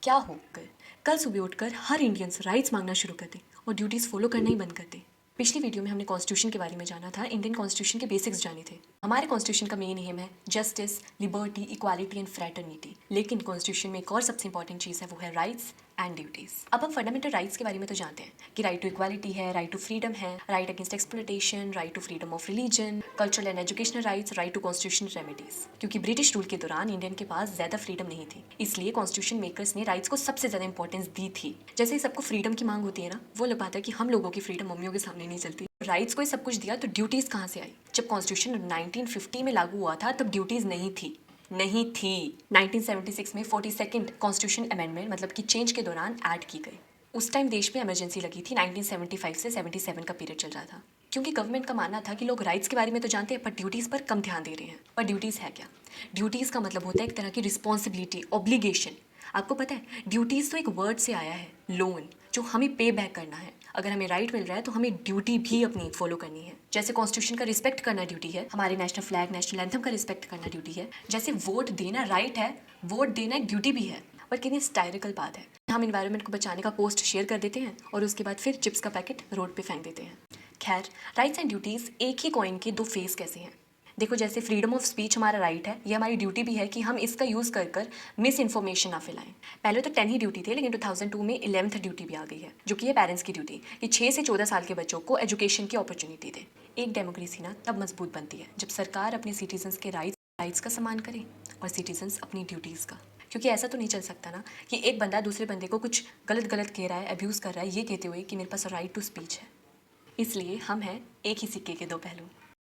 क्या हो कल सुबह उठकर हर इंडियंस राइट्स मांगना शुरू कर दे और ड्यूटीज़ फॉलो करना ही बंद कर दे। पिछली वीडियो में हमने कॉन्स्टिट्यूशन के बारे में जाना था, इंडियन कॉन्स्टिट्यूशन के बेसिक्स जाने थे। हमारे कॉन्स्टिट्यूशन का मेन एम है justice, liberty, equality and fraternity. लेकिन कॉन्स्टिट्यूशन में एक और सबसे इंपॉर्टेंट चीज़ है, वो है राइट्स एंड ड्यूटीज़। अब हम फंडामेंटल राइट्स के बारे में तो जानते हैं कि राइट टू इक्वालिटी है, राइट टू फ्रीडम है, right against exploitation, right to freedom of religion, cultural and educational rights, right to constitutional remedies. क्योंकि ब्रिटिश रूल के दौरान इंडियन के पास ज़्यादा फ्रीडम नहीं थी, इसलिए कॉन्स्टिट्यूशन मेकर्स ने राइट्स को सबसे ज़्यादा इंपॉर्टेंस दी थी। जैसे ही सबको फ्रीडम की मांग होती है ना, वो लोग बात है कि हम लोगों की फ्रीडम मम्मियों के सामने नहीं चलती। राइट्स को ही सब कुछ दिया तो ड्यूटीज़ कहाँ से आई? जब कॉन्स्टिट्यूशन 1950 में लागू हुआ था तब ड्यूटीज़ नहीं थी। 1976 में 42nd कॉन्स्टिट्यूशन अमेंडमेंट मतलब कि चेंज के दौरान ऐड की गई। उस टाइम देश में इमरजेंसी लगी थी, 1975 से 77 का पीरियड चल रहा था। क्योंकि गवर्नमेंट का मानना था कि लोग राइट्स के बारे में तो जानते हैं पर ड्यूटीज़ पर कम ध्यान दे रहे हैं। पर ड्यूटीज़ है क्या? ड्यूटीज़ का मतलब होता है एक तरह की रिस्पॉन्सिबिलिटी, ऑब्लिगेशन। आपको पता है ड्यूटीज़ तो एक वर्ड से आया है, लोन, जो हमें पे बैक करना है। अगर हमें राइट मिल रहा है तो हमें ड्यूटी भी अपनी फॉलो करनी है। जैसे कॉन्स्टिट्यूशन का रिस्पेक्ट करना ड्यूटी है, हमारे नेशनल फ्लैग, नेशनल एंथम का रिस्पेक्ट करना ड्यूटी है। जैसे वोट देना राइट है, वोट देना एक ड्यूटी भी है। पर कितनी स्टायरिकल बात है, हम इन्वायरमेंट को बचाने का पोस्ट शेयर कर देते हैं और उसके बाद फिर चिप्स का पैकेट रोड पे फेंक देते हैं। खैर, राइट्स एंड ड्यूटीज़ एक ही कॉइन के दो फेस कैसे हैं? देखो, जैसे फ्रीडम ऑफ स्पीच हमारा राइट है, ये हमारी ड्यूटी भी है कि हम इसका यूज़ कर मिस इन्फॉर्मेशन ना फैलाएं। पहले तो 10 ही ड्यूटी थे, लेकिन 2002 में 11th ड्यूटी भी आ गई है, जो कि है पेरेंट्स की ड्यूटी कि 6 से 14 साल के बच्चों को एजुकेशन की अपॉर्चुनिटी दे। एक डेमोक्रेसी ना तब मजबूत बनती है जब सरकार अपने सिटीजन्स के राइट्स का सम्मान करे और सिटीजन्स अपनी ड्यूटीज़ का। क्योंकि ऐसा तो नहीं चल सकता ना कि एक बंदा दूसरे बंदे को कुछ गलत कह रहा है, अब्यूज़ कर रहा है, ये कहते हुए कि मेरे पास राइट टू स्पीच है। इसलिए हम हैं एक ही सिक्के के दो पहलू।